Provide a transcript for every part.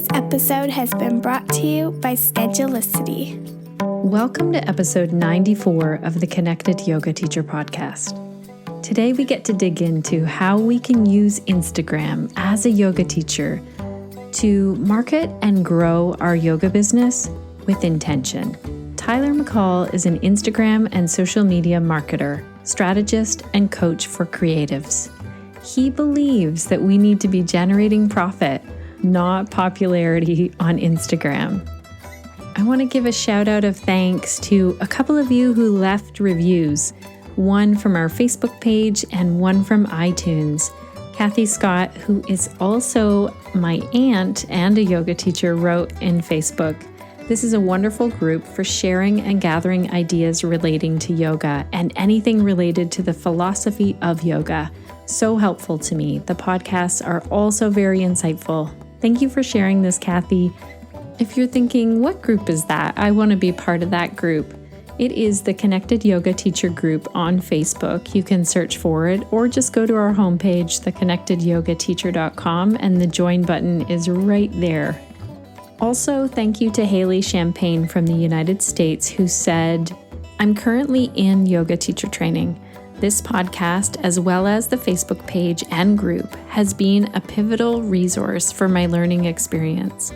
Today's episode has been brought to you by Schedulicity. Welcome to episode 94 of the Connected Yoga Teacher podcast. Today we get to dig into how we can use Instagram as a yoga teacher to market and grow our yoga business with intention. Tyler McCall is an Instagram and social media marketer, strategist, and coach for creatives. He believes that we need to be generating profit, not popularity on Instagram. I want to give a shout out of thanks to a couple of you who left reviews, one from our Facebook page and one from iTunes. Kathy Scott, who is also my aunt and a yoga teacher, wrote in Facebook, "This is a wonderful group for sharing and gathering ideas relating to yoga and anything related to the philosophy of yoga. So helpful to me. The podcasts are also very insightful." Thank you for sharing this, Kathy. If you're thinking, what group is that? I want to be part of that group. It is the Connected Yoga Teacher group on Facebook. You can search for it or just go to our homepage, theconnectedyogateacher.com, and the join button is right there. Also, thank you to Haley Champagne from the United States who said, "I'm currently in yoga teacher training. This podcast, as well as the Facebook page and group, has been a pivotal resource for my learning experience.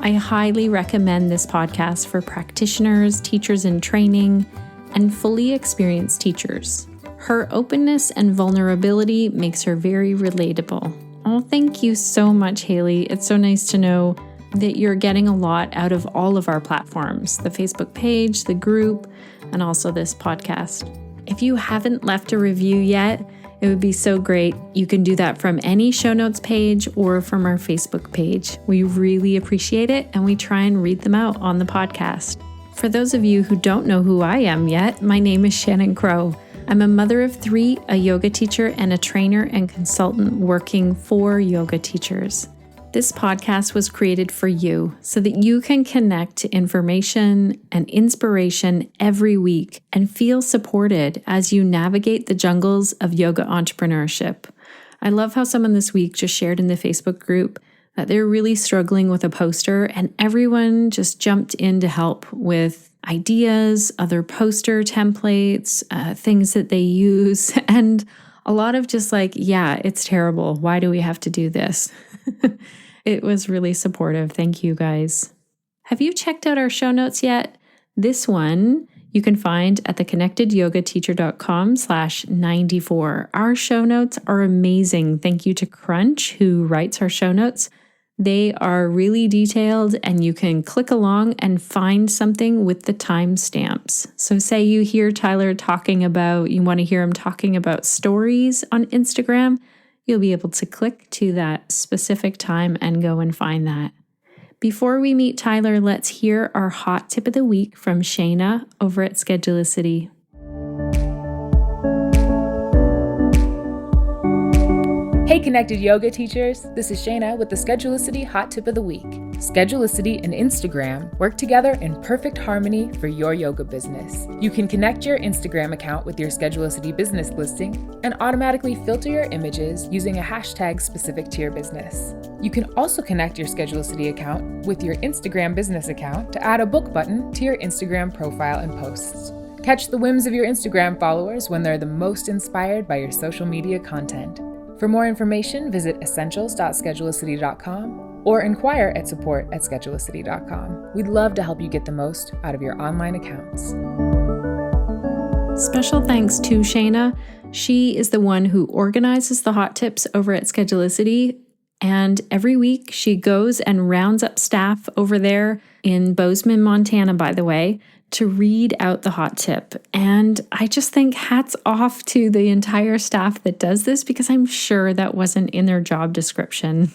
I highly recommend this podcast for practitioners, teachers in training, and fully experienced teachers. Her openness and vulnerability makes her very relatable." Oh, thank you so much, Haley. It's so nice to know that you're getting a lot out of all of our platforms, the Facebook page, the group, and also this podcast. If you haven't left a review yet, it would be so great. You can do that from any show notes page or from our Facebook page. We really appreciate it, and we try and read them out on the podcast. For those of you who don't know who I am yet, my name is Shannon Crow. I'm a mother of 3, a yoga teacher, and a trainer and consultant working for yoga teachers. This podcast was created for you so that you can connect to information and inspiration every week and feel supported as you navigate the jungles of yoga entrepreneurship. I love how someone this week just shared in the Facebook group that they're really struggling with a poster, and everyone just jumped in to help with ideas, other poster templates, things that they use, and a lot of just like, yeah, it's terrible. Why do we have to do this? It was really supportive. Thank you, guys. Have you checked out our show notes yet? This one you can find at theconnectedyogateacher.com/94. Our show notes are amazing. Thank you to Crunch, who writes our show notes. They are really detailed, and you can click along and find something with the timestamps. So say you hear Tyler you want to hear him talking about stories on Instagram, you'll be able to click to that specific time and go and find that. Before we meet Tyler, let's hear our hot tip of the week from Shayna over at Schedulicity. Hey Connected Yoga Teachers, this is Shayna with the Schedulicity Hot Tip of the Week. Schedulicity and Instagram work together in perfect harmony for your yoga business. You can connect your Instagram account with your Schedulicity business listing and automatically filter your images using a hashtag specific to your business. You can also connect your Schedulicity account with your Instagram business account to add a book button to your Instagram profile and posts. Catch the whims of your Instagram followers when they're the most inspired by your social media content. For more information, visit essentials.schedulicity.com or inquire at support@schedulicity.com. We'd love to help you get the most out of your online accounts. Special thanks to Shayna. She is the one who organizes the hot tips over at Schedulicity, and every week she goes and rounds up staff over there in Bozeman, Montana, by the way, to read out the hot tip. And I just think hats off to the entire staff that does this, because I'm sure that wasn't in their job description.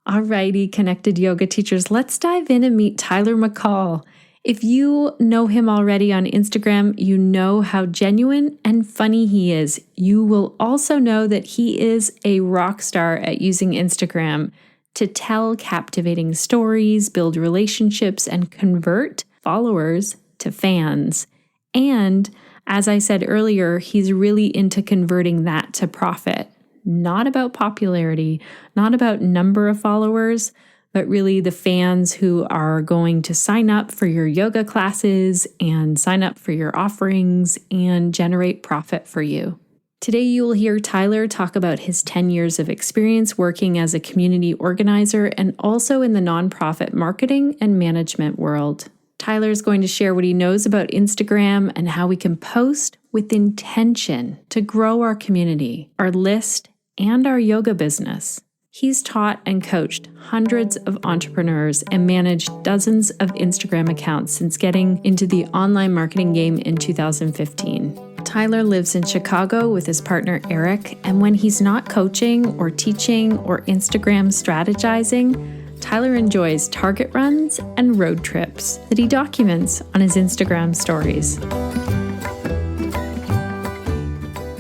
Alrighty, Connected Yoga Teachers, let's dive in and meet Tyler McCall. If you know him already on Instagram, you know how genuine and funny he is. You will also know that he is a rock star at using Instagram to tell captivating stories, build relationships, and convert followers to fans. And as I said earlier, he's really into converting that to profit. Not about popularity, not about number of followers, but really the fans who are going to sign up for your yoga classes and sign up for your offerings and generate profit for you. Today, you will hear Tyler talk about his 10 years of experience working as a community organizer and also in the nonprofit marketing and management world. Tyler is going to share what he knows about Instagram and how we can post with intention to grow our community, our list, and our yoga business. He's taught and coached hundreds of entrepreneurs and managed dozens of Instagram accounts since getting into the online marketing game in 2015. Tyler lives in Chicago with his partner Eric, and when he's not coaching or teaching or Instagram strategizing, Tyler enjoys Target runs and road trips that he documents on his Instagram stories.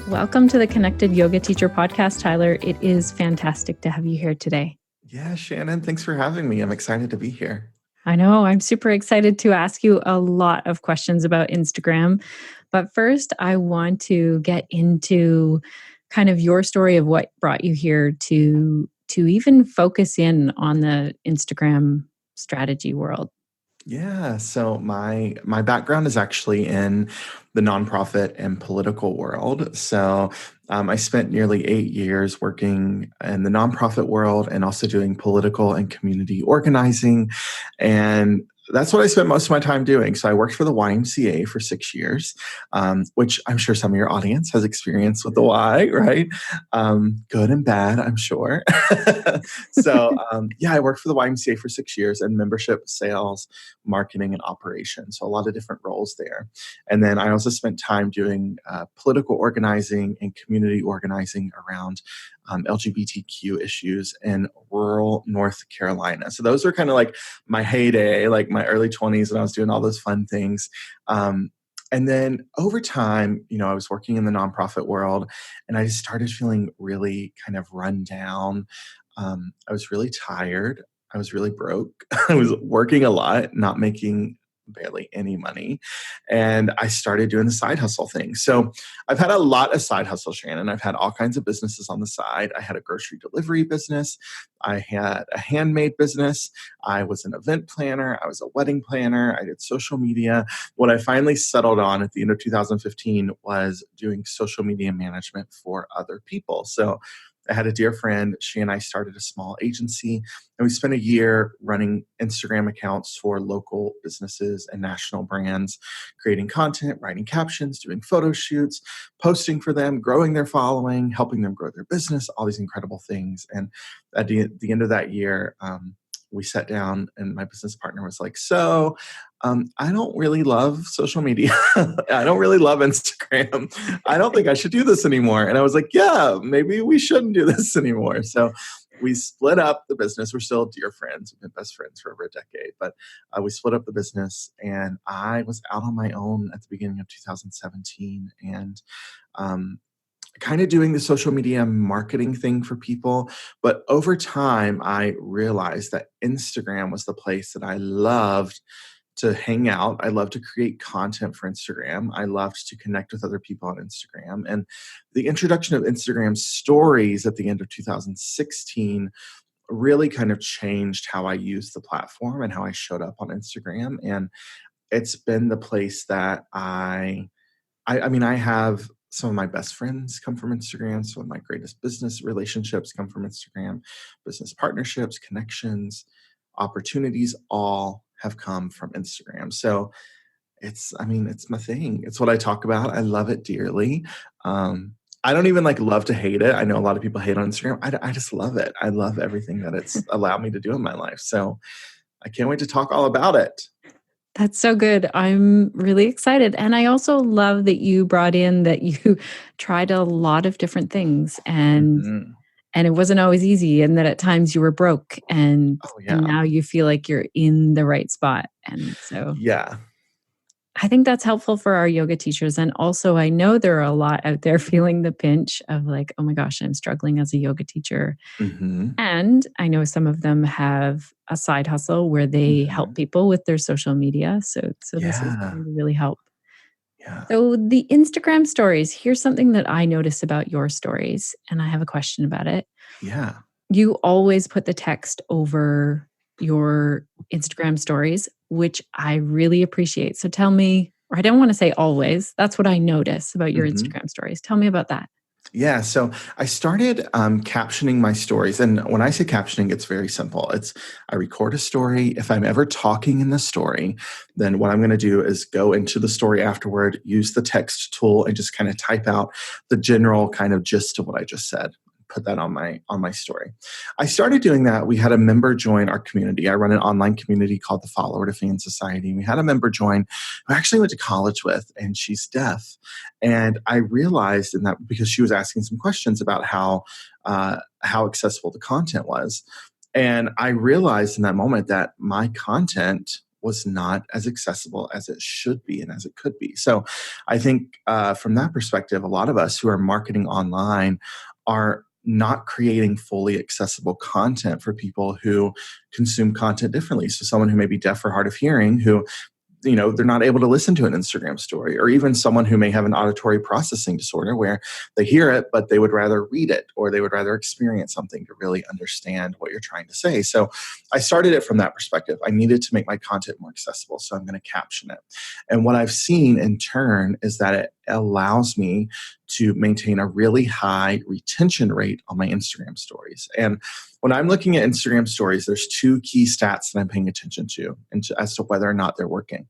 Welcome to the Connected Yoga Teacher podcast, Tyler. It is fantastic to have you here today. Yeah, Shannon, thanks for having me. I'm excited to be here. I know, I'm super excited to ask you a lot of questions about Instagram. But first, I want to get into kind of your story of what brought you here to even focus in on the Instagram strategy world. Yeah, so my background is actually in the nonprofit and political world. So I spent nearly 8 years working in the nonprofit world and also doing political and community organizing. And that's what I spent most of my time doing. So I worked for the YMCA for 6 years, which I'm sure some of your audience has experience with the Y, right? Good and bad, I'm sure. So I worked for the YMCA for 6 years in membership, sales, marketing, and operations. So a lot of different roles there. And then I also spent time doing political organizing and community organizing around LGBTQ issues in rural North Carolina. So those were kind of like my heyday, like my early 20s, when I was doing all those fun things. And then over time, I was working in the nonprofit world and I just started feeling really kind of run down. I was really tired. I was really broke. I was working a lot, not making barely any money. And I started doing the side hustle thing. So I've had a lot of side hustle, Shannon. I've had all kinds of businesses on the side. I had a grocery delivery business. I had a handmade business. I was an event planner. I was a wedding planner. I did social media. What I finally settled on at the end of 2015 was doing social media management for other people. So I had a dear friend. She and I started a small agency, and we spent a year running Instagram accounts for local businesses and national brands, creating content, writing captions, doing photo shoots, posting for them, growing their following, helping them grow their business, all these incredible things. And at the end of that year, we sat down and my business partner was like, I don't really love social media. I don't really love Instagram. I don't think I should do this anymore. And I was like, yeah, maybe we shouldn't do this anymore. So we split up the business. We're still dear friends. We've been best friends for over a decade. But we split up the business and I was out on my own at the beginning of 2017. And kind of doing the social media marketing thing for people. But over time, I realized that Instagram was the place that I loved to hang out. I loved to create content for Instagram. I loved to connect with other people on Instagram. And the introduction of Instagram stories at the end of 2016 really kind of changed how I used the platform and how I showed up on Instagram. And it's been the place that I have some of my best friends come from Instagram. Some of my greatest business relationships come from Instagram. Business partnerships, connections, opportunities, all have come from Instagram. So it's my thing. It's what I talk about. I love it dearly. I don't even love to hate it. I know a lot of people hate on Instagram. I just love it. I love everything that it's allowed me to do in my life. So I can't wait to talk all about it. That's so good. I'm really excited. And I also love that you brought in that you tried a lot of different things and it wasn't always easy and that at times you were broke and now you feel like you're in the right spot. And so I think that's helpful for our yoga teachers. And also I know there are a lot out there feeling the pinch of like, oh my gosh, I'm struggling as a yoga teacher. And I know some of them have a side hustle where they help people with their social media. So this is going to really help. Yeah. So the Instagram stories, here's something that I notice about your stories, and I have a question about it. Yeah. You always put the text over your Instagram stories, which I really appreciate. So tell me, or I don't want to say always, that's what I notice about your Mhm. Instagram stories. Tell me about that. Yeah, so I started captioning my stories. And when I say captioning, it's very simple. I record a story. If I'm ever talking in the story, then what I'm going to do is go into the story afterward, use the text tool, and just kind of type out the general kind of gist of what I just said. Put that on my story. I started doing that. We had a member join our community. I run an online community called the Follower to Fan Society. We had a member join who I actually went to college with, and she's deaf. And I realized in that because she was asking some questions about how accessible the content was. And I realized in that moment that my content was not as accessible as it should be and as it could be. So I think from that perspective, a lot of us who are marketing online are not creating fully accessible content for people who consume content differently. So someone who may be deaf or hard of hearing who they're not able to listen to an Instagram story, or even someone who may have an auditory processing disorder where they hear it, but they would rather read it, or they would rather experience something to really understand what you're trying to say. So I started it from that perspective. I needed to make my content more accessible, so I'm going to caption it. And what I've seen in turn is that it allows me to maintain a really high retention rate on my Instagram stories. And when I'm looking at Instagram stories, there's two key stats that I'm paying attention to as to whether or not they're working.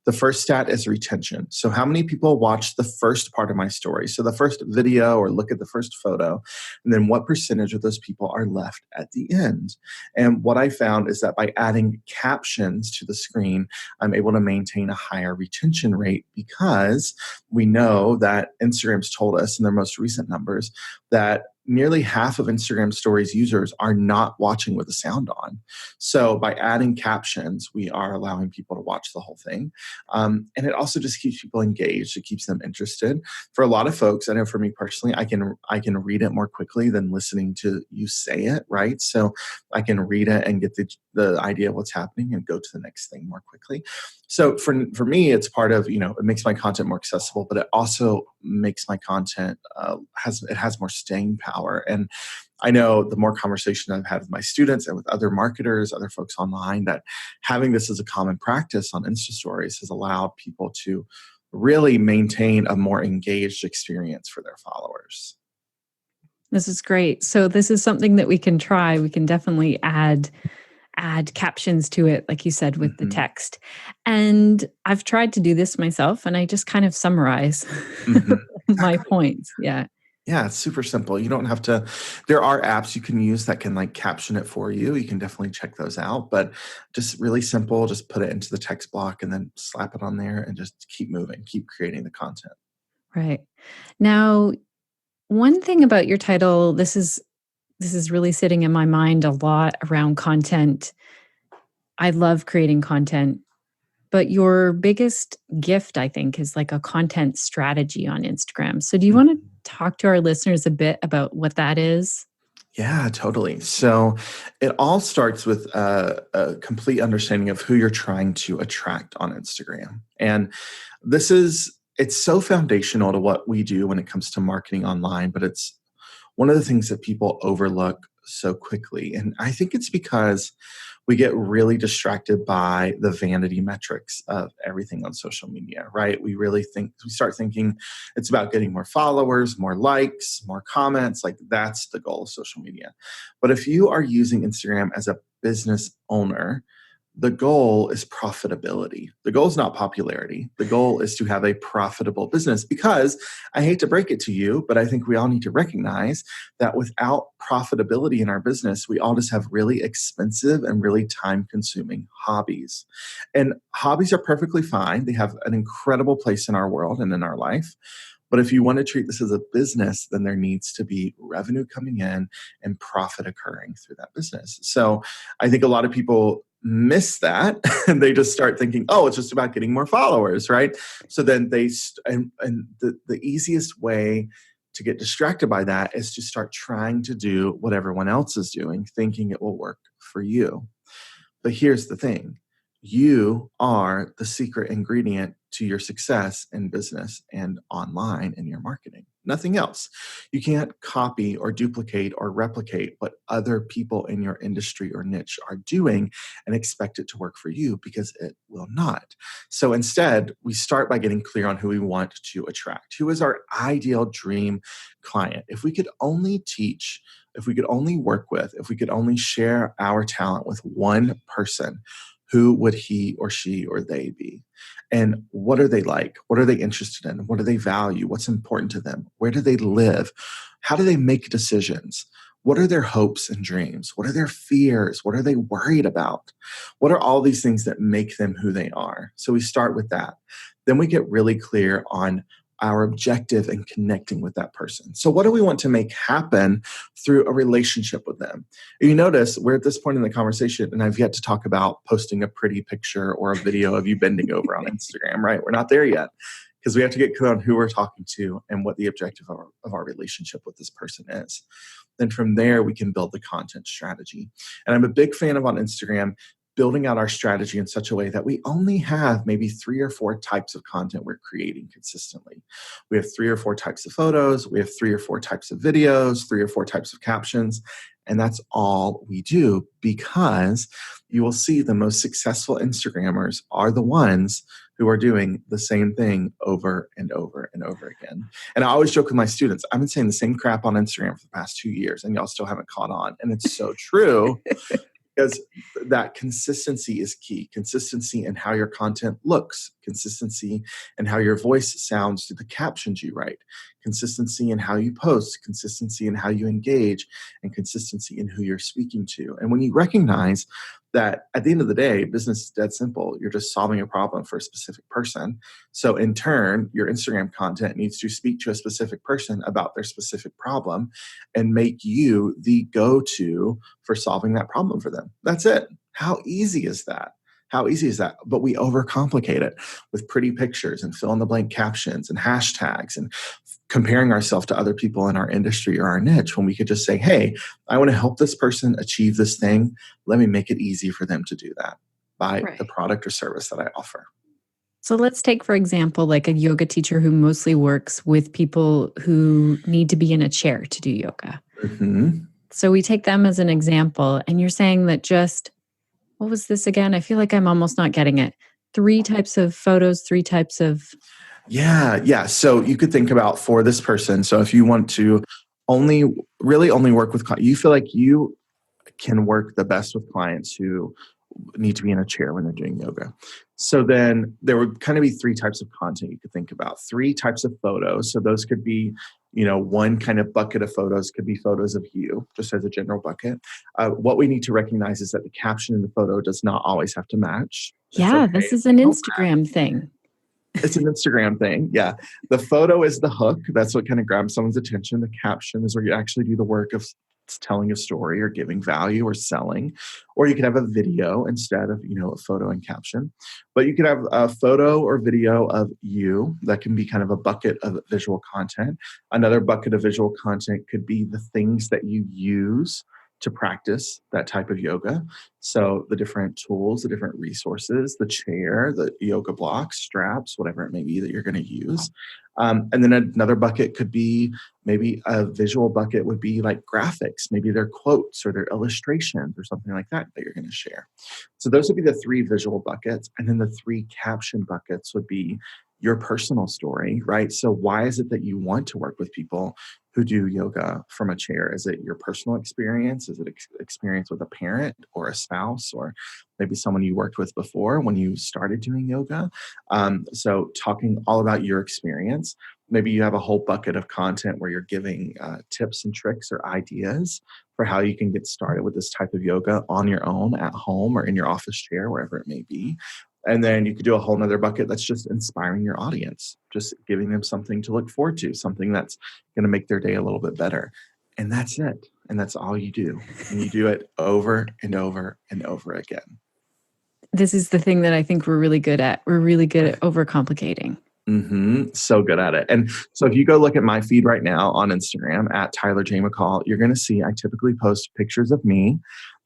The first stat is retention. So how many people watch the first part of my story? So the first video or look at the first photo, and then what percentage of those people are left at the end? And what I found is that by adding captions to the screen, I'm able to maintain a higher retention rate because we know that Instagram's told us in their most recent numbers that nearly half of Instagram stories users are not watching with the sound on. So by adding captions, we are allowing people to watch the whole thing. And it also just keeps people engaged. It keeps them interested. For a lot of folks, I know for me personally, I can read it more quickly than listening to you say it, right? So I can read it and get the idea of what's happening and go to the next thing more quickly. So for me, it's part of, it makes my content more accessible, but it also makes my content has more staying power. And I know the more conversation I've had with my students and with other marketers, other folks online, that having this as a common practice on Insta stories has allowed people to really maintain a more engaged experience for their followers. This is great. So this is something that we can try. We can definitely add captions to it, like you said, with the text. And I've tried to do this myself, and I just kind of summarize my Exactly. points. Yeah. Yeah, it's super simple. You don't have to, there are apps you can use that can like caption it for you. You can definitely check those out, but just really simple. Just put it into the text block and then slap it on there and just keep moving, keep creating the content. Right. Now, one thing about your title, this is really sitting in my mind a lot around content. I love creating content, but your biggest gift, I think, is like a content strategy on Instagram. So do you want to talk to our listeners a bit about what that is? Yeah, totally. So it all starts with a complete understanding of who you're trying to attract on Instagram. And it's so foundational to what we do when it comes to marketing online, but it's one of the things that people overlook so quickly. And I think it's because we get really distracted by the vanity metrics of everything on social media, right? We start thinking it's about getting more followers, more likes, more comments. Like that's the goal of social media. But if you are using Instagram as a business owner, the goal is profitability. The goal is not popularity. The goal is to have a profitable business because I hate to break it to you, but I think we all need to recognize that without profitability in our business, we all just have really expensive and really time consuming hobbies. And hobbies are perfectly fine. They have an incredible place in our world and in our life. But if you want to treat this as a business, then there needs to be revenue coming in and profit occurring through that business. So I think a lot of people miss that and they just start thinking, oh, it's just about getting more followers, right? So then the easiest way to get distracted by that is to start trying to do what everyone else is doing, thinking it will work for you. But here's the thing. You are the secret ingredient to your success in business and online in your marketing. Nothing else. You can't copy or duplicate or replicate what other people in your industry or niche are doing and expect it to work for you, because it will not. So instead, we start by getting clear on who we want to attract. Who is our ideal dream client? If we could only teach, if we could only work with, if we could only share our talent with one person, who would he or she or they be? And what are they like? What are they interested in? What do they value? What's important to them? Where do they live? How do they make decisions? What are their hopes and dreams? What are their fears? What are they worried about? What are all these things that make them who they are? So we start with that. Then we get really clear on our objective in connecting with that person. So what do we want to make happen through a relationship with them? You notice we're at this point in the conversation, and I've yet to talk about posting a pretty picture or a video of you bending over on Instagram, right? We're not there yet, because we have to get clear on who we're talking to and what the objective of our relationship with this person is. Then from there, we can build the content strategy. And I'm a big fan of on Instagram building out our strategy in such a way that we only have maybe 3 or 4 types of content we're creating consistently. We have 3 or 4 types of photos, we have 3 or 4 types of videos, 3 or 4 types of captions, and that's all we do, because you will see the most successful Instagrammers are the ones who are doing the same thing over and over and over again. And I always joke with my students, I've been saying the same crap on Instagram for the past 2 years, and y'all still haven't caught on. And it's so true. Because that consistency is key. Consistency in how your content looks, consistency in how your voice sounds through the captions you write, consistency in how you post, consistency in how you engage, and consistency in who you're speaking to. And when you recognize that at the end of the day, business is dead simple. You're just solving a problem for a specific person. So in turn, your Instagram content needs to speak to a specific person about their specific problem and make you the go-to for solving that problem for them. That's it. How easy is that? How easy is that? But we overcomplicate it with pretty pictures and fill in the blank captions and hashtags and comparing ourselves to other people in our industry or our niche, when we could just say, hey, I want to help this person achieve this thing. Let me make it easy for them to do that by the product or service that I offer. So let's take, for example, like a yoga teacher who mostly works with people who need to be in a chair to do yoga. Mm-hmm. So we take them as an example, and you're saying that just, what was this again? I feel like I'm almost not getting it. 3 types of photos, 3 types of... Yeah. So you could think about for this person. So if you want to only work with clients, you feel like you can work the best with clients who need to be in a chair when they're doing yoga. So then there would kind of be 3 types of content you could think about, 3 types of photos. So those could be, one kind of bucket of photos could be photos of you, just as a general bucket. What we need to recognize is that the caption in the photo does not always have to match. Yeah, okay. This is an Instagram thing. It's an Instagram thing. Yeah. The photo is the hook. That's what kind of grabs someone's attention. The caption is where you actually do the work of telling a story or giving value or selling. Or you could have a video instead of, a photo and caption. But you could have a photo or video of you. That can be kind of a bucket of visual content. Another bucket of visual content could be the things that you use to practice that type of yoga. So the different tools, the different resources, the chair, the yoga blocks, straps, whatever it may be that you're going to use. And then another bucket could be, maybe a visual bucket would be like graphics. Maybe they're quotes or they're illustrations or something like that you're going to share. So those would be the 3 visual buckets. And then the 3 caption buckets would be your personal story, right? So why is it that you want to work with people who do yoga from a chair? Is it your personal experience? Is it experience with a parent or a spouse, or maybe someone you worked with before when you started doing yoga? So talking all about your experience. Maybe you have a whole bucket of content where you're giving tips and tricks or ideas for how you can get started with this type of yoga on your own at home or in your office chair, wherever it may be. And then you could do a whole nother bucket that's just inspiring your audience, just giving them something to look forward to, something that's going to make their day a little bit better. And that's it. And that's all you do. And you do it over and over and over again. This is the thing that I think we're really good at. We're really good at overcomplicating. Mm-hmm. So good at it. And so if you go look at my feed right now on Instagram at Tyler J. McCall, you're going to see I typically post pictures of me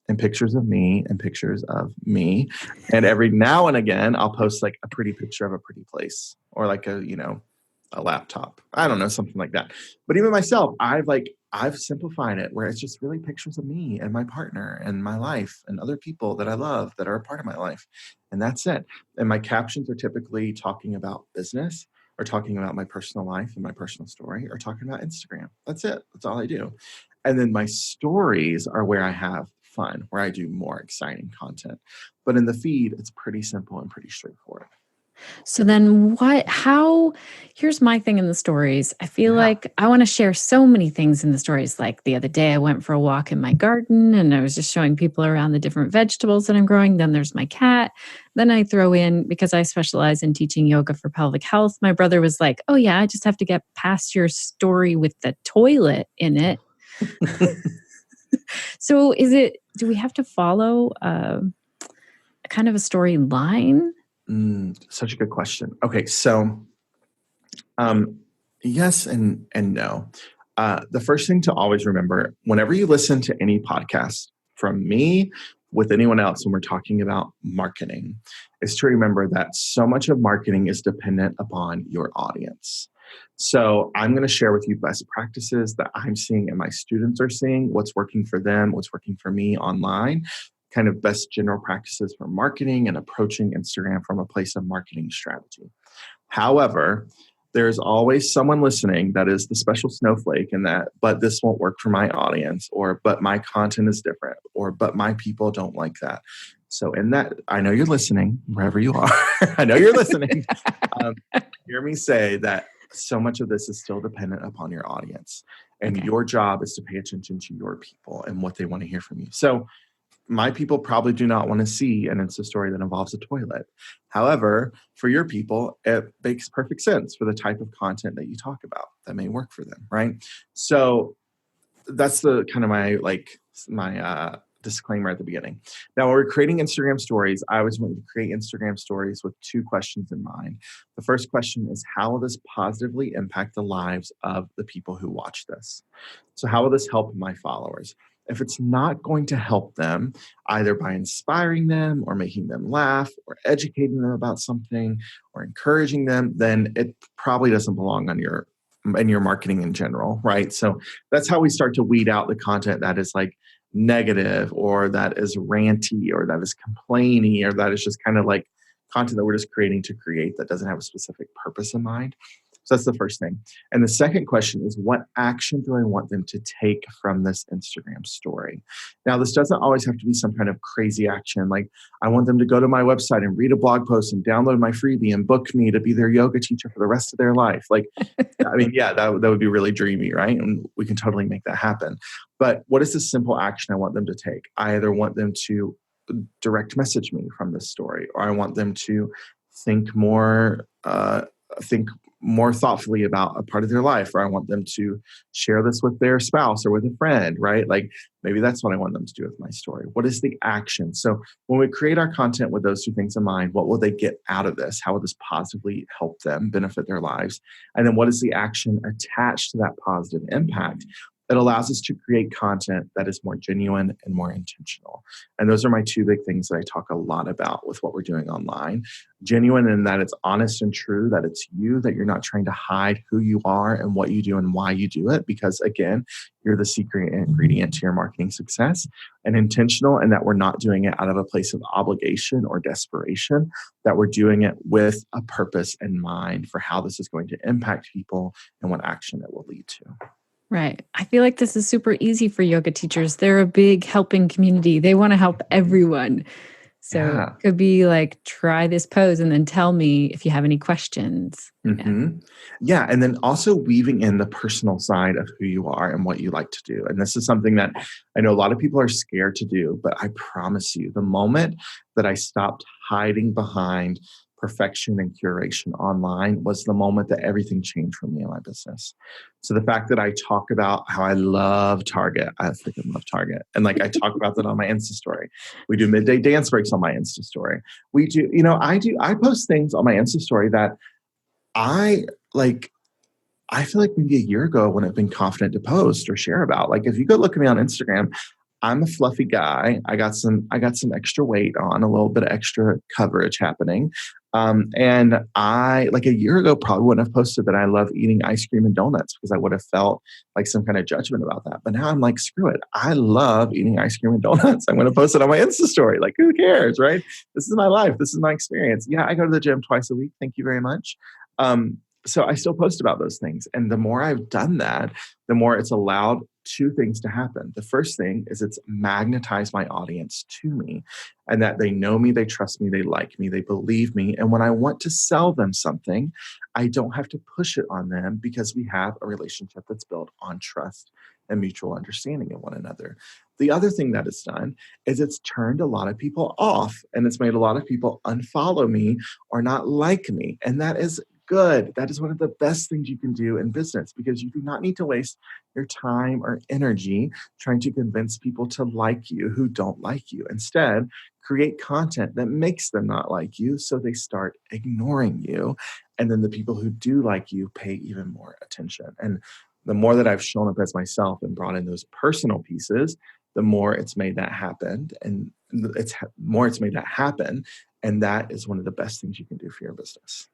and pictures of me and pictures of me. And every now and again, I'll post like a pretty picture of a pretty place or like a laptop. I don't know, something like that. But even myself, I've simplified it where it's just really pictures of me and my partner and my life and other people that I love that are a part of my life. And that's it. And my captions are typically talking about business or talking about my personal life and my personal story or talking about Instagram. That's it. That's all I do. And then my stories are where I have fun, where I do more exciting content. But in the feed, it's pretty simple and pretty straightforward. So then here's my thing in the stories. I feel like I want to share so many things in the stories. Like the other day, I went for a walk in my garden and I was just showing people around the different vegetables that I'm growing. Then there's my cat. Then I throw in, because I specialize in teaching yoga for pelvic health. My brother was like, oh yeah, I just have to get past your story with the toilet in it. So do we have to follow kind of a storyline? Such a good question. Okay, so yes and no. The first thing to always remember, whenever you listen to any podcast from me, with anyone else, when we're talking about marketing, is to remember that so much of marketing is dependent upon your audience. So I'm going to share with you best practices that I'm seeing and my students are seeing, what's working for them, what's working for me online, kind of best general practices for marketing and approaching Instagram from a place of marketing strategy. However, there's always someone listening that is the special snowflake in that, but this won't work for my audience, or but my content is different, or but my people don't like that. So in that, I know you're listening, wherever you are. I know you're listening. Hear me say that so much of this is still dependent upon your audience. And your job is to pay attention to your people and what they want to hear from you. So my people probably do not want to see an Insta story that involves a toilet. However, for your people, it makes perfect sense for the type of content that you talk about that may work for them, right? So that's the kind of my disclaimer at the beginning. Now, when we're creating Instagram stories, I always want you to create Instagram stories with two questions in mind. The first question is, how will this positively impact the lives of the people who watch this? So how will this help my followers? If it's not going to help them, either by inspiring them or making them laugh or educating them about something or encouraging them, then it probably doesn't belong in your marketing in general, right? So that's how we start to weed out the content that is like negative or that is ranty or that is complainy or that is just kind of like content that we're just creating to create that doesn't have a specific purpose in mind. So that's the first thing. And the second question is, what action do I want them to take from this Instagram story? Now, this doesn't always have to be some kind of crazy action. Like I want them to go to my website and read a blog post and download my freebie and book me to be their yoga teacher for the rest of their life. Like, I mean, yeah, that would be really dreamy, right? And we can totally make that happen. But what is the simple action I want them to take? I either want them to direct message me from this story, or I want them to think more thoughtfully about a part of their life, or I want them to share this with their spouse or with a friend, right? Like maybe that's what I want them to do with my story. What is the action? So when we create our content with those two things in mind, what will they get out of this? How will this positively help them benefit their lives? And then what is the action attached to that positive impact? It allows us to create content that is more genuine and more intentional. And those are my two big things that I talk a lot about with what we're doing online. Genuine in that it's honest and true, that it's you, that you're not trying to hide who you are and what you do and why you do it. Because again, you're the secret ingredient to your marketing success. And intentional in that we're not doing it out of a place of obligation or desperation, that we're doing it with a purpose in mind for how this is going to impact people and what action it will lead to. Right. I feel like this is super easy for yoga teachers. They're a big helping community. They want to help everyone. So it could be like, try this pose and then tell me if you have any questions. Mm-hmm. Yeah. And then also weaving in the personal side of who you are and what you like to do. And this is something that I know a lot of people are scared to do, but I promise you, the moment that I stopped hiding behind perfection and curation online was the moment that everything changed for me in my business. So the fact that I talk about how I love Target, I freaking love Target. And like I talk about that on my Insta story. We do midday dance breaks on my Insta story. We do, I post things on my Insta story that I feel like maybe a year ago I wouldn't have been confident to post or share about. Like if you go look at me on Instagram, I'm a fluffy guy. I got some extra weight on, a little bit of extra coverage happening. And I, like a year ago, probably wouldn't have posted that I love eating ice cream and donuts because I would have felt like some kind of judgment about that. But now I'm like, screw it. I love eating ice cream and donuts. I'm going to post it on my Insta story. Like, who cares, right? This is my life. This is my experience. Yeah, I go to the gym twice a week. Thank you very much. So I still post about those things. And the more I've done that, the more it's allowed two things to happen. The first thing is it's magnetized my audience to me, and that they know me, they trust me, they like me, they believe me. And when I want to sell them something, I don't have to push it on them because we have a relationship that's built on trust and mutual understanding of one another. The other thing that it's done is it's turned a lot of people off, and it's made a lot of people unfollow me or not like me. And that is good. That is one of the best things you can do in business, because you do not need to waste your time or energy trying to convince people to like you who don't like you. Instead, create content that makes them not like you so they start ignoring you. And then the people who do like you pay even more attention. And the more that I've shown up as myself and brought in those personal pieces, the more it's made that happen. And it's made that happen. And that is one of the best things you can do for your business.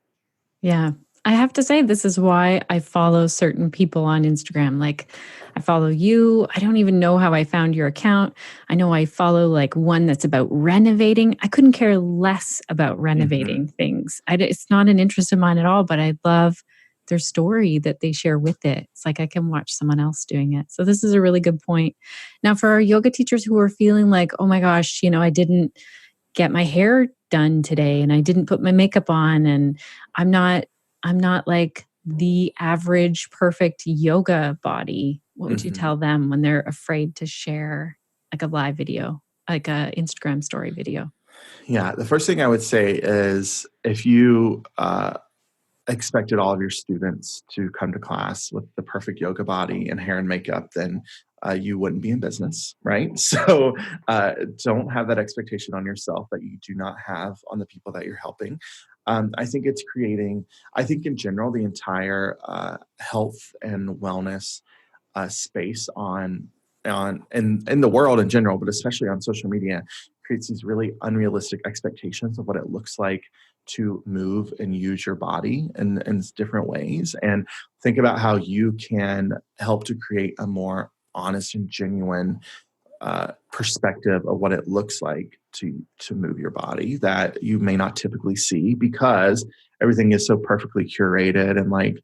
Yeah. I have to say, this is why I follow certain people on Instagram. Like, I follow you. I don't even know how I found your account. I know I follow like one that's about renovating. I couldn't care less about renovating things. It's not an interest of mine at all, but I love their story that they share with it. It's like I can watch someone else doing it. So this is a really good point. Now, for our yoga teachers who are feeling like, oh my gosh, I didn't get my hair done today and I didn't put my makeup on, and I'm not like the average perfect yoga body. What would you tell them when they're afraid to share like a live video, like a Instagram story video? Yeah, the first thing I would say is, if you expected all of your students to come to class with the perfect yoga body and hair and makeup, then you wouldn't be in business, right? So don't have that expectation on yourself that you do not have on the people that you're helping. I think I think in general, the entire health and wellness space in the world in general, but especially on social media, creates these really unrealistic expectations of what it looks like to move and use your body in different ways. And think about how you can help to create a more honest and genuine perspective of what it looks like to move your body that you may not typically see, because everything is so perfectly curated and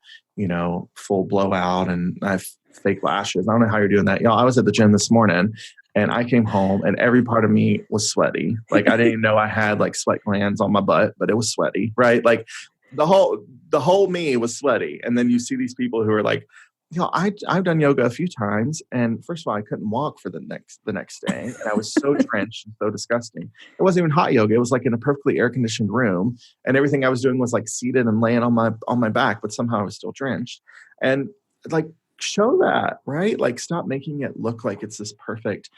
full blowout, and I have fake lashes. I don't know how you're doing that. I was at the gym this morning and I came home and every part of me was sweaty. Like, I didn't even know I had like sweat glands on my butt, but it was sweaty, right? Like the whole me was sweaty. And then you see these people who are like, I've done yoga a few times, and first of all, I couldn't walk for the next day, and I was so drenched and so disgusting. It wasn't even hot yoga; it was like in a perfectly air conditioned room, and everything I was doing was like seated and laying on my back, but somehow I was still drenched. And like, show that, right? Like, stop making it look like it's this perfect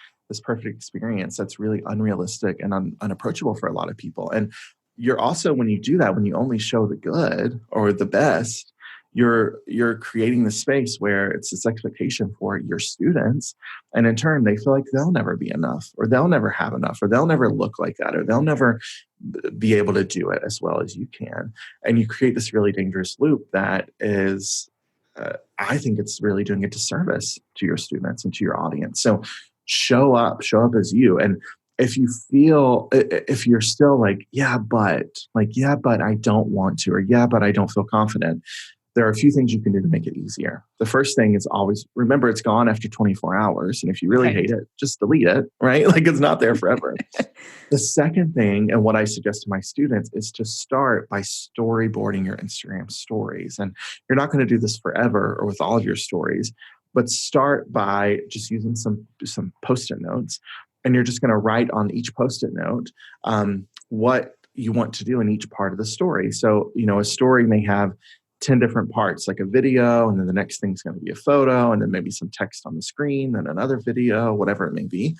experience that's really unrealistic and unapproachable for a lot of people. And you're also, when you do that, when you only show the good or the best, you're creating the space where it's this expectation for your students, and in turn they feel like they'll never be enough, or they'll never have enough, or they'll never look like that, or they'll never be able to do it as well as you can. And you create this really dangerous loop that is I think it's really doing a disservice to your students and to your audience. So show up as you. And if you're still like, yeah, but I don't want to, or yeah, but I don't feel confident, there are a few things you can do to make it easier. The first thing is always remember it's gone after 24 hours. And if you really hate it, just delete it, right? Like, it's not there forever. The second thing, and what I suggest to my students, is to start by storyboarding your Instagram stories. And you're not going to do this forever or with all of your stories, but start by just using some Post-it notes. And you're just going to write on each Post-it note what you want to do in each part of the story. So, a story may have 10 different parts, like a video, and then the next thing's going to be a photo, and then maybe some text on the screen, then another video, whatever it may be.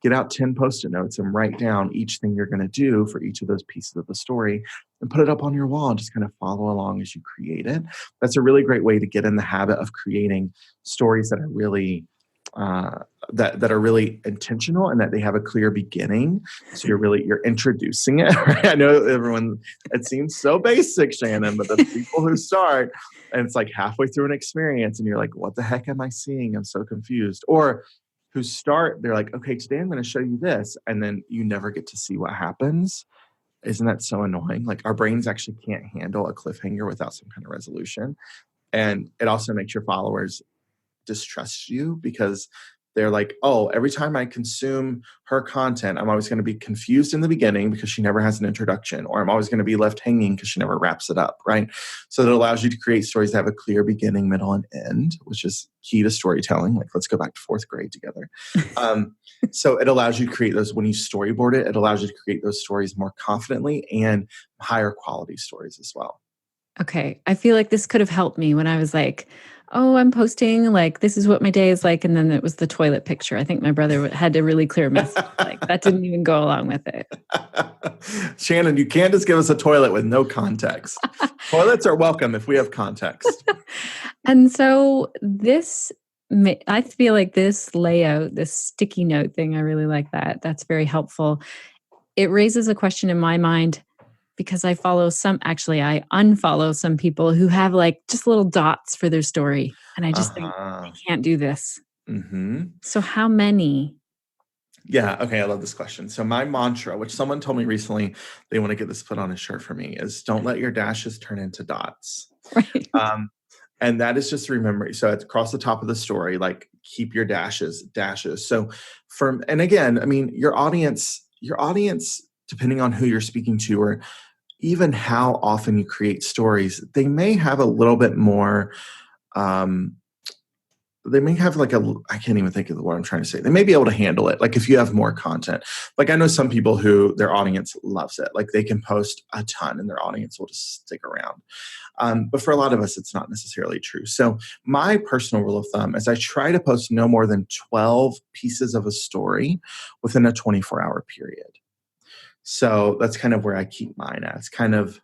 Get out 10 Post-it notes and write down each thing you're going to do for each of those pieces of the story, and put it up on your wall and just kind of follow along as you create it. That's a really great way to get in the habit of creating stories that are really that are really intentional and that they have a clear beginning. So you're introducing it. Right? I know everyone, it seems so basic, Shannon, but the people who start and it's like halfway through an experience and you're like, what the heck am I seeing? I'm so confused. Or who start, they're like, okay, today I'm going to show you this. And then you never get to see what happens. Isn't that so annoying? Like our brains actually can't handle a cliffhanger without some kind of resolution. And it also makes your followers distrust you because they're like, oh, every time I consume her content, I'm always going to be confused in the beginning because she never has an introduction, or I'm always going to be left hanging because she never wraps it up, right? So that allows you to create stories that have a clear beginning, middle, and end, which is key to storytelling. Like, let's go back to fourth grade together. So it allows you to create those, when you storyboard it, it allows you to create those stories more confidently and higher quality stories as well. Okay. I feel like this could have helped me when I was like, oh, I'm posting, like, this is what my day is like. And then it was the toilet picture. I think my brother had to really clear message. Like, that didn't even go along with it. Shannon, you can't just give us a toilet with no context. Toilets are welcome if we have context. And so I feel like this layout, this sticky note thing, I really like that. That's very helpful. It raises a question in my mind because I unfollow some people who have like just little dots for their story. And I just think, I can't do this. Mm-hmm. So how many? Yeah. Okay. I love this question. So my mantra, which someone told me recently, they want to get this put on a shirt for me, is don't let your dashes turn into dots. Right. And that is just remembering. So it's across the top of the story, like keep your dashes. So and again, I mean, your audience, depending on who you're speaking to or even how often you create stories, they may have a little bit more, they may have like I can't even think of what I'm trying to say. They may be able to handle it. Like if you have more content, like I know some people who their audience loves it. Like they can post a ton and their audience will just stick around. But for a lot of us, it's not necessarily true. So my personal rule of thumb is I try to post no more than 12 pieces of a story within a 24-hour period. So that's kind of where I keep mine at. It's kind of,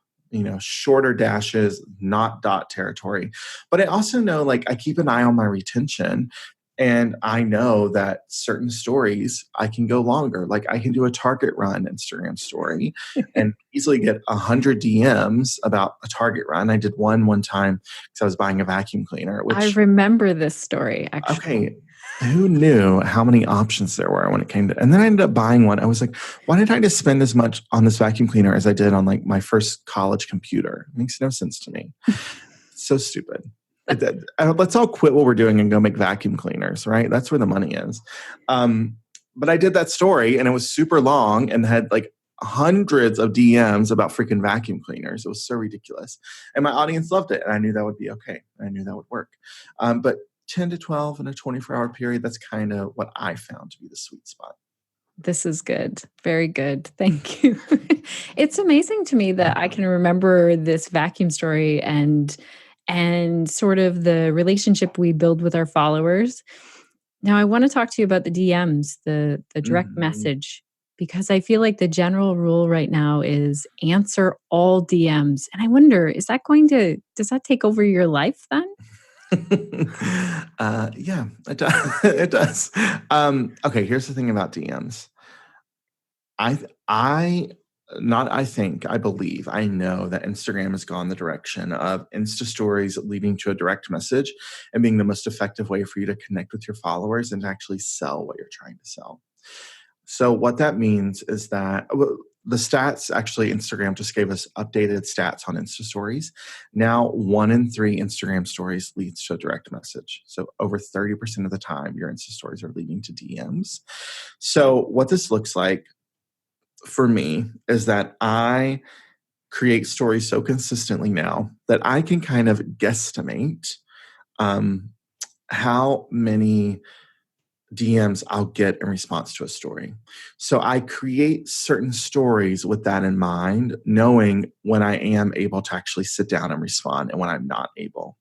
shorter dashes, not dot territory. But I also know, like, I keep an eye on my retention. And I know that certain stories, I can go longer. Like I can do a Target run Instagram story and easily get 100 DMs about a Target run. I did one time because I was buying a vacuum cleaner. I remember this story, actually. Okay. Who knew how many options there were when it came to, and then I ended up buying one. I was like, why did I just spend as much on this vacuum cleaner as I did on like my first college computer? It makes no sense to me. So stupid. Let's all quit what we're doing and go make vacuum cleaners, right? That's where the money is. But I did that story and it was super long and had like hundreds of DMs about freaking vacuum cleaners. It was so ridiculous. And my audience loved it. And I knew that would be okay. I knew that would work. But 10 to 12 in a 24-hour period, that's kind of what I found to be the sweet spot. This is good. Very good. Thank you. It's amazing to me that I can remember this vacuum story and sort of the relationship we build with our followers. Now, I want to talk to you about the DMs, the direct message, because I feel like the general rule right now is answer all DMs. And I wonder, does that take over your life then? Yeah, it does. It does. Okay, here's the thing about DMs. I believe, I know that Instagram has gone the direction of Insta stories leading to a direct message and being the most effective way for you to connect with your followers and to actually sell what you're trying to sell. So what that means is that the stats, actually, Instagram just gave us updated stats on Insta stories. Now, 1 in 3 Instagram stories leads to a direct message. So over 30% of the time, your Insta stories are leading to DMs. So what this looks like for me is that I create stories so consistently now that I can kind of guesstimate how many DMs I'll get in response to a story. So I create certain stories with that in mind, knowing when I am able to actually sit down and respond and when I'm not able.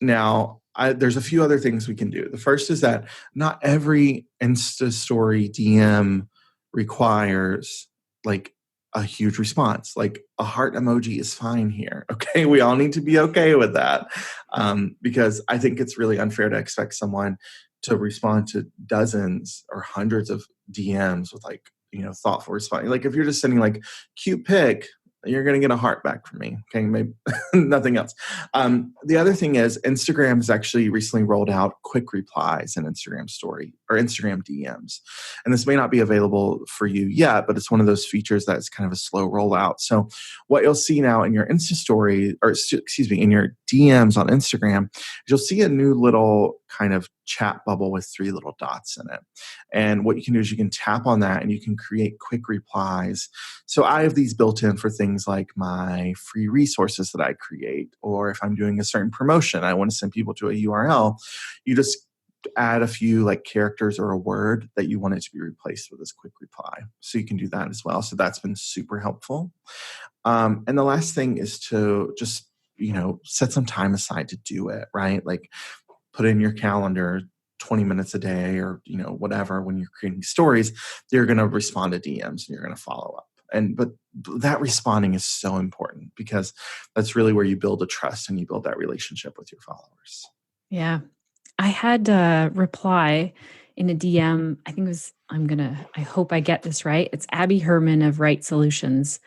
Now, there's a few other things we can do. The first is that not every Insta story DM requires like a huge response. Like a heart emoji is fine here. Okay. We all need to be okay with that. Because I think it's really unfair to expect someone to respond to dozens or hundreds of DMs with like, thoughtful response. Like if you're just sending like cute pic, you're going to get a heart back from me. Okay. Maybe nothing else. The other thing is Instagram has actually recently rolled out quick replies in Instagram story or Instagram DMs. And this may not be available for you yet, but it's one of those features that's kind of a slow rollout. So what you'll see now in your Insta story, or excuse me, in your DMs on Instagram, you'll see a new little kind of chat bubble with 3 little dots in it. And what you can do is you can tap on that and you can create quick replies. So I have these built in for things like my free resources that I create, or if I'm doing a certain promotion, I want to send people to a URL, you just add a few like characters or a word that you want it to be replaced with this quick reply. So you can do that as well. So that's been super helpful. And the last thing is to just, set some time aside to do it, right? Like put in your calendar 20 minutes a day or, whatever, when you're creating stories, you're going to respond to DMs and you're going to follow up. But that responding is so important because that's really where you build a trust and you build that relationship with your followers. Yeah. I had a reply in a DM. I think it was, I hope I get this right. It's Abby Herman of Right Solutions.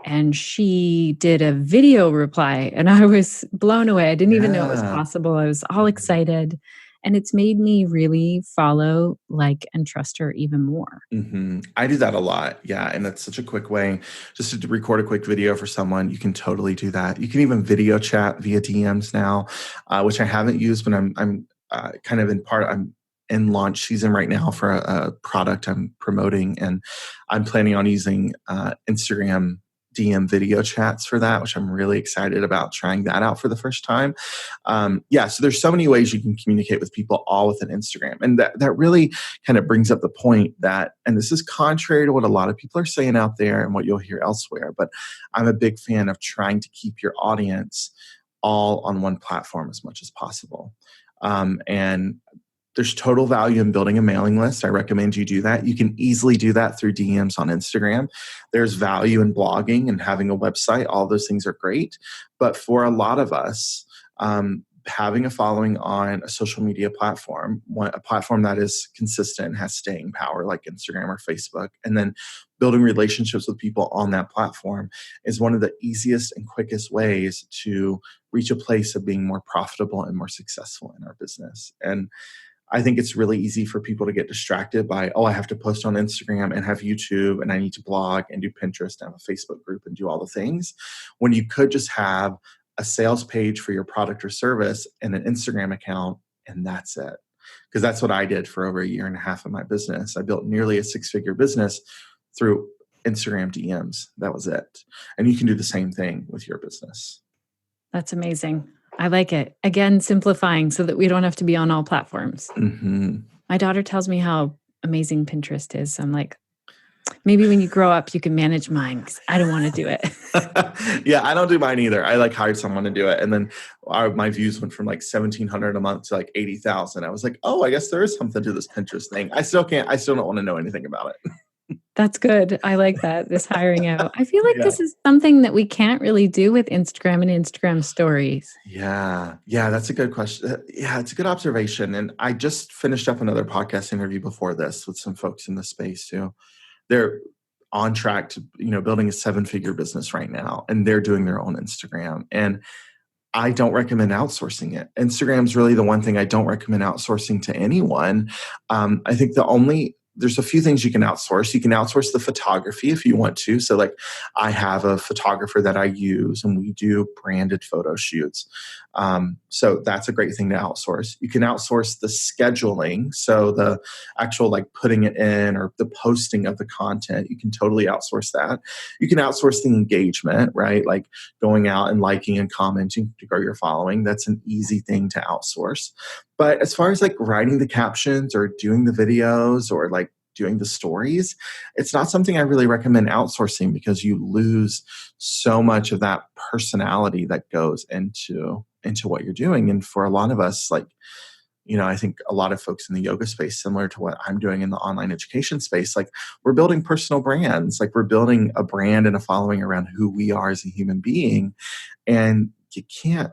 And she did a video reply and I was blown away. I didn't even know it was possible. I was all excited. And it's made me really follow, like, and trust her even more. Mm-hmm. I do that a lot. Yeah. And that's such a quick way just to record a quick video for someone. You can totally do that. You can even video chat via DMs now, which I haven't used, but I'm kind of I'm in launch season right now for a product I'm promoting. And I'm planning on using Instagram DM video chats for that, which I'm really excited about trying that out for the first time. So there's so many ways you can communicate with people all within Instagram. And that really kind of brings up the point that, and this is contrary to what a lot of people are saying out there and what you'll hear elsewhere, but I'm a big fan of trying to keep your audience all on one platform as much as possible. And there's total value in building a mailing list. I recommend you do that. You can easily do that through DMs on Instagram. There's value in blogging and having a website. All those things are great. But for a lot of us, having a following on a social media platform, a platform that is consistent and has staying power like Instagram or Facebook, and then building relationships with people on that platform is one of the easiest and quickest ways to reach a place of being more profitable and more successful in our business. And I think it's really easy for people to get distracted by, I have to post on Instagram and have YouTube and I need to blog and do Pinterest and have a Facebook group and do all the things, when you could just have a sales page for your product or service and an Instagram account, and that's it. Because that's what I did for over 1.5 years of my business. I built nearly a 6-figure business through Instagram DMs. That was it. And you can do the same thing with your business. That's amazing. I like it. Again, simplifying so that we don't have to be on all platforms. Mm-hmm. My daughter tells me how amazing Pinterest is. I'm like, maybe when you grow up, you can manage mine because I don't want to do it. Yeah, I don't do mine either. I hired someone to do it. And then my views went from 1,700 a month to 80,000. I was like, I guess there is something to this Pinterest thing. I still don't want to know anything about it. That's good. I like that, this hiring out. I feel like this is something that we can't really do with Instagram and Instagram stories. Yeah, that's a good question. Yeah, it's a good observation. And I just finished up another podcast interview before this with some folks in the space too. They're on track to, building a 7-figure business right now, and they're doing their own Instagram. And I don't recommend outsourcing it. Instagram is really the one thing I don't recommend outsourcing to anyone. I think there's a few things you can outsource. You can outsource the photography if you want to. So I have a photographer that I use and we do branded photo shoots. So that's a great thing to outsource. You can outsource the scheduling. So the actual putting it in or the posting of the content, you can totally outsource that. You can outsource the engagement, right? Like going out and liking and commenting to grow your following. That's an easy thing to outsource. But as far as writing the captions or doing the videos or doing the stories, it's not something I really recommend outsourcing because you lose so much of that personality that goes into what you're doing. And for a lot of us, I think a lot of folks in the yoga space, similar to what I'm doing in the online education space, like we're building personal brands, like we're building a brand and a following around who we are as a human being. And you can't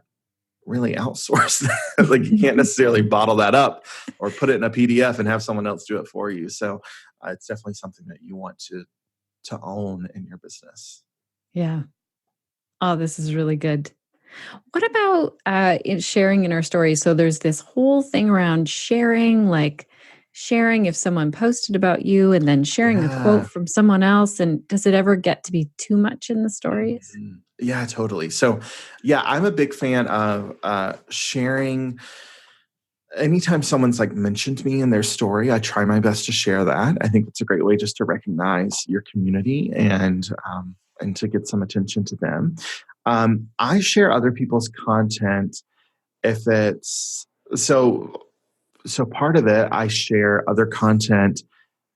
really outsource that. Like you can't necessarily bottle that up or put it in a PDF and have someone else do it for you. So it's definitely something that you want to own in your business. Yeah. Oh, this is really good. What about sharing in our story? So there's this whole thing around sharing, like sharing if someone posted about you and then sharing a Yeah. quote from someone else. And does it ever get to be too much in the stories? Mhm. Yeah, totally. So, yeah, I'm a big fan of sharing. Anytime someone's like mentioned me in their story, I try my best to share that. I think it's a great way just to recognize your community and to get some attention to them. I share other people's content if it's so. So part of it, I share other content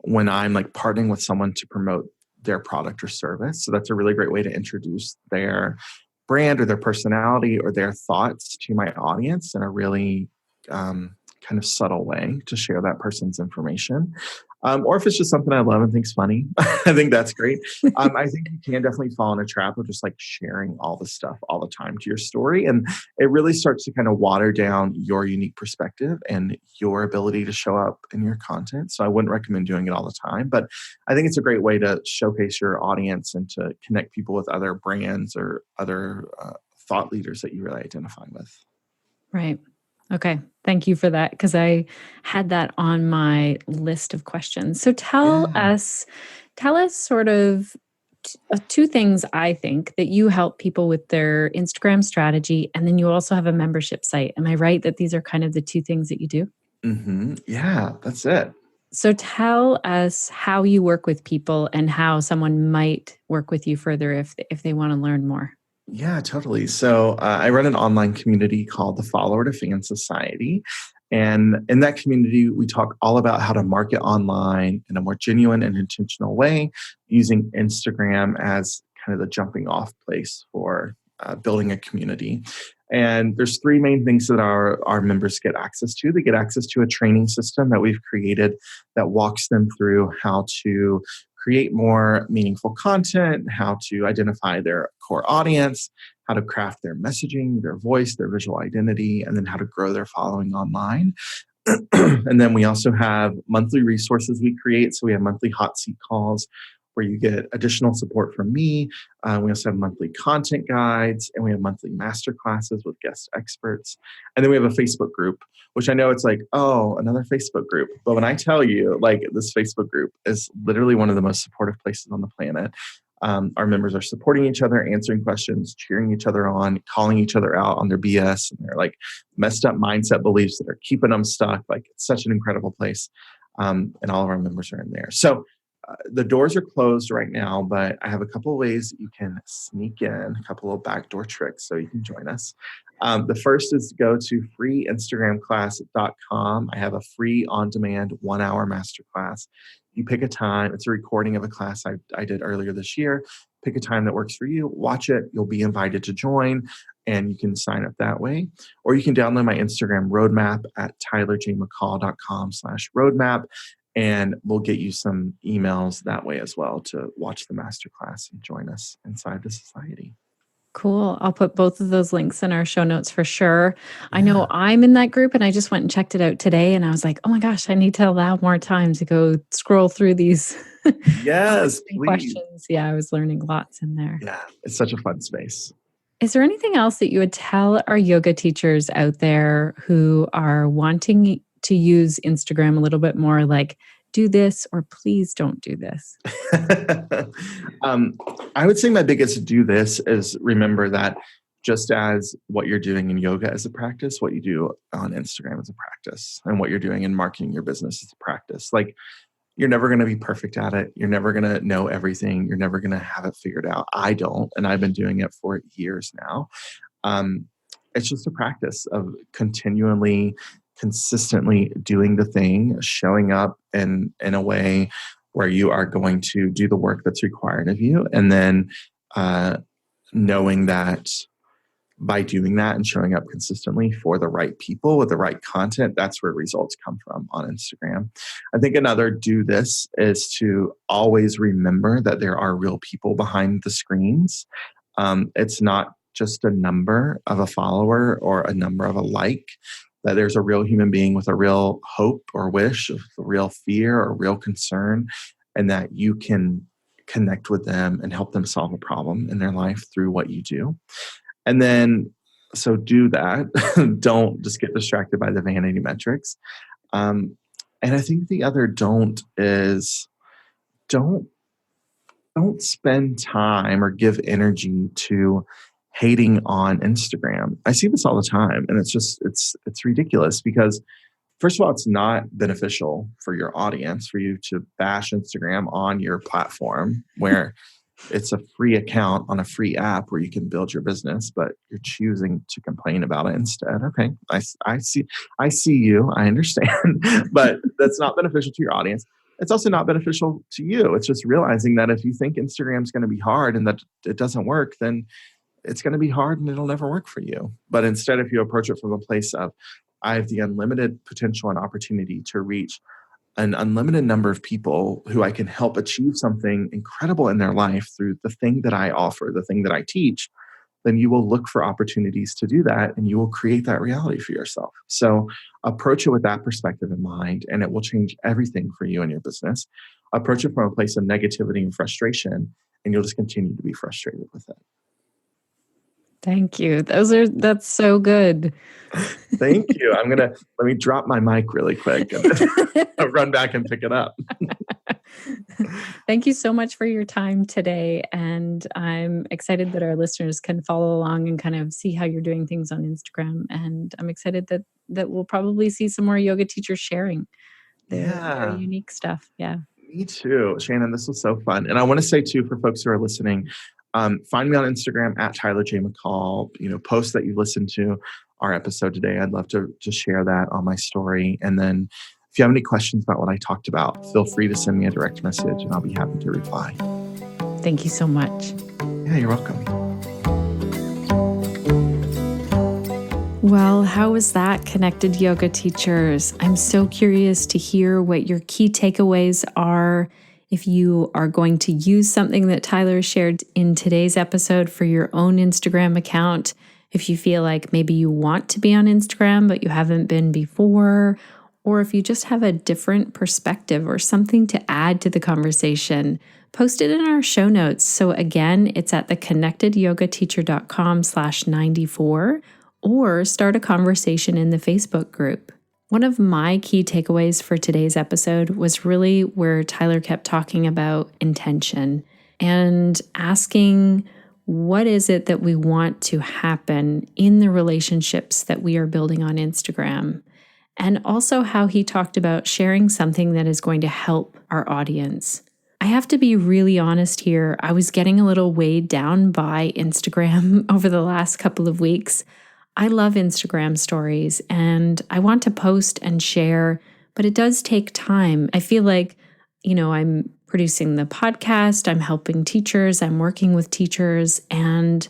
when I'm like partnering with someone to promote their product or service. So that's a really great way to introduce their brand or their personality or their thoughts to my audience in a really kind of subtle way to share that person's information. Or if it's just something I love and think's funny, I think that's great. I think you can definitely fall in a trap of just like sharing all the stuff all the time to your story. And it really starts to kind of water down your unique perspective and your ability to show up in your content. So I wouldn't recommend doing it all the time, but I think it's a great way to showcase your audience and to connect people with other brands or other thought leaders that you really identify with. Right. Okay. Thank you for that because I had that on my list of questions. So Yeah. tell us sort of two things I think that you help people with their Instagram strategy, and then you also have a membership site. Am I right that these are kind of the two things that you do? Yeah, that's it. So tell us how you work with people and how someone might work with you further if they want to learn more. Yeah, totally. So I run an online community called the Follower to Fan Society. And in that community, we talk all about how to market online in a more genuine and intentional way using Instagram as kind of the jumping off place for building a community. And there's three main things that our members get access to. They get access to a training system that we've created that walks them through how to create more meaningful content, how to identify their core audience, how to craft their messaging, their voice, their visual identity, and then how to grow their following online. And then we also have monthly resources we create. So we have monthly hot seat calls where you get additional support from me. We also have monthly content guides and we have monthly master classes with guest experts. And then we have a Facebook group, which I know it's like, oh, another Facebook group. But when I tell you, like this Facebook group is literally one of the most supportive places on the planet. Our members are supporting each other, answering questions, cheering each other on, calling each other out on their BS and their like messed up mindset beliefs that are keeping them stuck. Like it's such an incredible place. And all of our members are in there. So the doors are closed right now, but I have a couple of ways that you can sneak in, a couple of backdoor tricks so you can join us. The first is to go to freeinstagramclass.com. I have a free on-demand 1-hour masterclass. You pick a time. It's a recording of a class I did earlier this year. Pick a time that works for you. Watch it. You'll be invited to join, and you can sign up that way. Or you can download my Instagram roadmap at tylerjmccall.com/roadmap. And we'll get you some emails that way as well to watch the masterclass and join us inside the society. Cool. I'll put both of those links in our show notes for sure. I Yeah. know I'm in that group and I just went and checked it out today and I was like, oh my gosh, I need to allow more time to go scroll through these Yes, interesting please. questions. Yeah, I was learning lots in there. Yeah, it's such a fun space. Is there anything else that you would tell our yoga teachers out there who are wanting to use Instagram a little bit more, like do this or please don't do this? I would say my biggest do this is remember that just as what you're doing in yoga is a practice, what you do on Instagram is a practice, and what you're doing in marketing your business is a practice. Like you're never going to be perfect at it. You're never going to know everything. You're never going to have it figured out. I don't, and I've been doing it for years now. It's just a practice of continually, consistently doing the thing, showing up in a way where you are going to do the work that's required of you, and then knowing that by doing that and showing up consistently for the right people with the right content, that's where results come from on Instagram. I think another do this is to always remember that there are real people behind the screens. It's not just a number of a follower or a number of a like, that there's a real human being with a real hope or wish, a real fear or real concern, and that you can connect with them and help them solve a problem in their life through what you do. And then, so do that. Don't just get distracted by the vanity metrics. And I think the other don't is don't spend time or give energy to hating on Instagram. I see this all the time, and it's ridiculous because first of all, it's not beneficial for your audience for you to bash Instagram on your platform where it's a free account on a free app where you can build your business, but you're choosing to complain about it instead. Okay, I see you, I understand, but that's not beneficial to your audience. It's also not beneficial to you. It's just realizing that if you think Instagram's going to be hard and that it doesn't work, then it's going to be hard and it'll never work for you. But instead, if you approach it from a place of, I have the unlimited potential and opportunity to reach an unlimited number of people who I can help achieve something incredible in their life through the thing that I offer, the thing that I teach, then you will look for opportunities to do that and you will create that reality for yourself. So approach it with that perspective in mind, and it will change everything for you and your business. Approach it from a place of negativity and frustration, and you'll just continue to be frustrated with it. Thank you. That's so good. Thank you. Let me drop my mic really quick and I'll run back and pick it up. Thank you so much for your time today. And I'm excited that our listeners can follow along and kind of see how you're doing things on Instagram. And I'm excited that we'll probably see some more yoga teachers sharing their unique stuff. Yeah. Me too. Shannon, this was so fun. And I want to say too, for folks who are listening, find me on Instagram at Tyler J. McCall. Post that you listened to our episode today. I'd love to share that on my story. And then if you have any questions about what I talked about, feel free to send me a direct message and I'll be happy to reply. Thank you so much. Yeah, you're welcome. Well, how was that, Connected Yoga Teachers? I'm so curious to hear what your key takeaways are. If you are going to use something that Tyler shared in today's episode for your own Instagram account, if you feel like maybe you want to be on Instagram, but you haven't been before, or if you just have a different perspective or something to add to the conversation, post it in our show notes. So again, it's at theconnectedyogateacher.com/94, or start a conversation in the Facebook group. One of my key takeaways for today's episode was really where Tyler kept talking about intention and asking, what is it that we want to happen in the relationships that we are building on Instagram? And also how he talked about sharing something that is going to help our audience. I have to be really honest here. I was getting a little weighed down by Instagram over the last couple of weeks. I love Instagram stories and I want to post and share, but it does take time. I feel like, I'm producing the podcast, I'm helping teachers, I'm working with teachers, and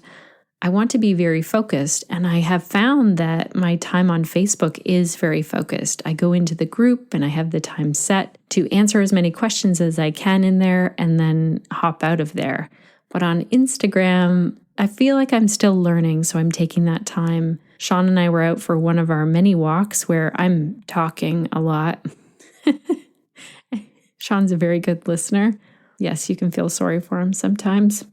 I want to be very focused. And I have found that my time on Facebook is very focused. I go into the group and I have the time set to answer as many questions as I can in there and then hop out of there. But on Instagram, I feel like I'm still learning, so I'm taking that time. Sean and I were out for one of our mini walks where I'm talking a lot. Sean's a very good listener. Yes, you can feel sorry for him sometimes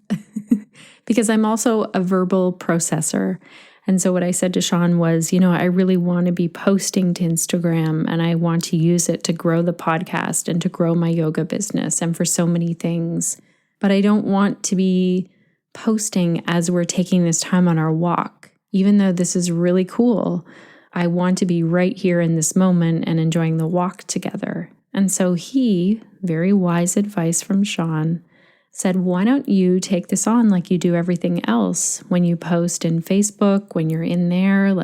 because I'm also a verbal processor. And so what I said to Sean was, I really want to be posting to Instagram and I want to use it to grow the podcast and to grow my yoga business and for so many things. But I don't want to be posting as we're taking this time on our walk. Even though this is really cool, I want to be right here in this moment and enjoying the walk together. And so he, very wise advice from Sean, said, why don't you take this on like you do everything else when you post in Facebook, when you're in there,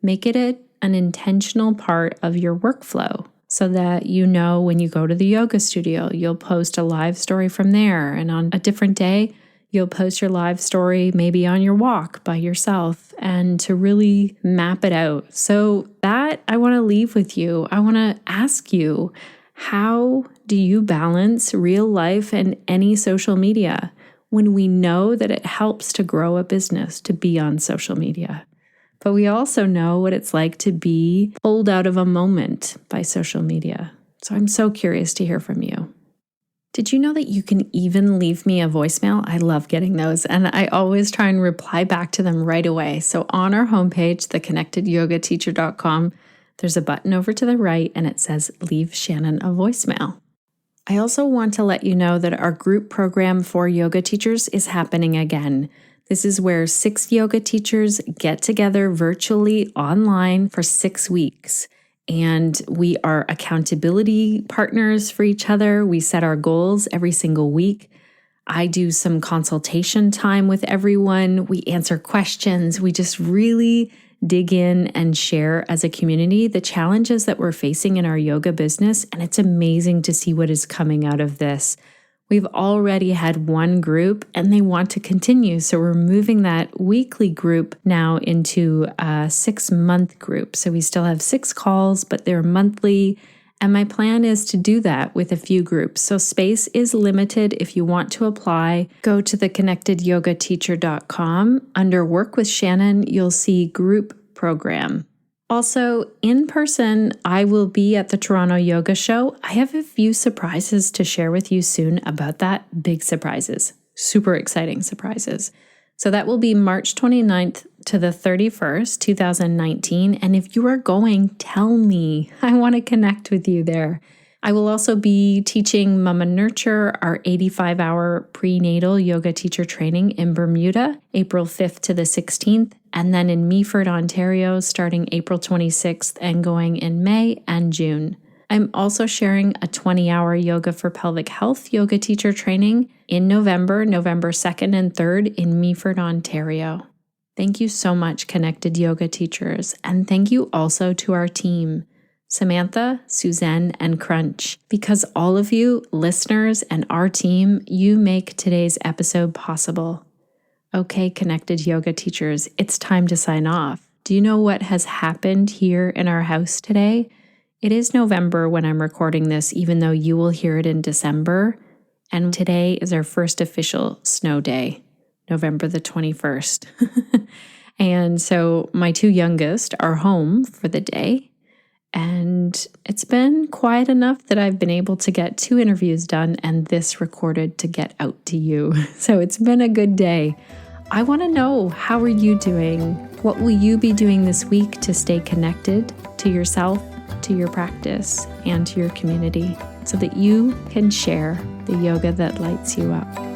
make it an intentional part of your workflow so that when you go to the yoga studio, you'll post a live story from there. And on a different day, You'll post your live story maybe on your walk by yourself and to really map it out. So that I want to leave with you. I want to ask you, how do you balance real life and any social media when we know that it helps to grow a business to be on social media? But we also know what it's like to be pulled out of a moment by social media. So I'm so curious to hear from you. Did you know that you can even leave me a voicemail? I love getting those, and I always try and reply back to them right away. So on our homepage, theconnectedyogateacher.com, there's a button over to the right, and it says, Leave Shannon a voicemail. I also want to let you know that our group program for yoga teachers is happening again. This is where 6 yoga teachers get together virtually online for 6 weeks. And we are accountability partners for each other. We set our goals every single week. I do some consultation time with everyone. We answer questions. We just really dig in and share as a community the challenges that we're facing in our yoga business. And it's amazing to see what is coming out of this. We've already had one group and they want to continue. So we're moving that weekly group now into a 6-month group. So we still have 6 calls, but they're monthly. And my plan is to do that with a few groups. So space is limited. If you want to apply, go to theconnectedyogateacher.com. Under Work with Shannon, you'll see group program. Also, in person, I will be at the Toronto Yoga Show. I have a few surprises to share with you soon about that. Big surprises, super exciting surprises. So that will be March 29th to the 31st, 2019. And if you are going, tell me. I want to connect with you there. I will also be teaching Mama Nurture, our 85-hour prenatal yoga teacher training in Bermuda, April 5th to the 16th, and then in Meaford, Ontario, starting April 26th and going in May and June. I'm also sharing a 20-hour Yoga for Pelvic Health yoga teacher training in November 2nd and 3rd in Meaford, Ontario. Thank you so much, Connected Yoga Teachers, and thank you also to our team, Samantha, Suzanne, and Crunch, because all of you, listeners, and our team, you make today's episode possible. Okay, Connected Yoga Teachers, it's time to sign off. Do you know what has happened here in our house today? It is November when I'm recording this, even though you will hear it in December. And today is our first official snow day, November the 21st. And so my 2 youngest are home for the day. And it's been quiet enough that I've been able to get 2 interviews done and this recorded to get out to you. So it's been a good day. I want to know, how are you doing? What will you be doing this week to stay connected to yourself, to your practice, and to your community so that you can share the yoga that lights you up?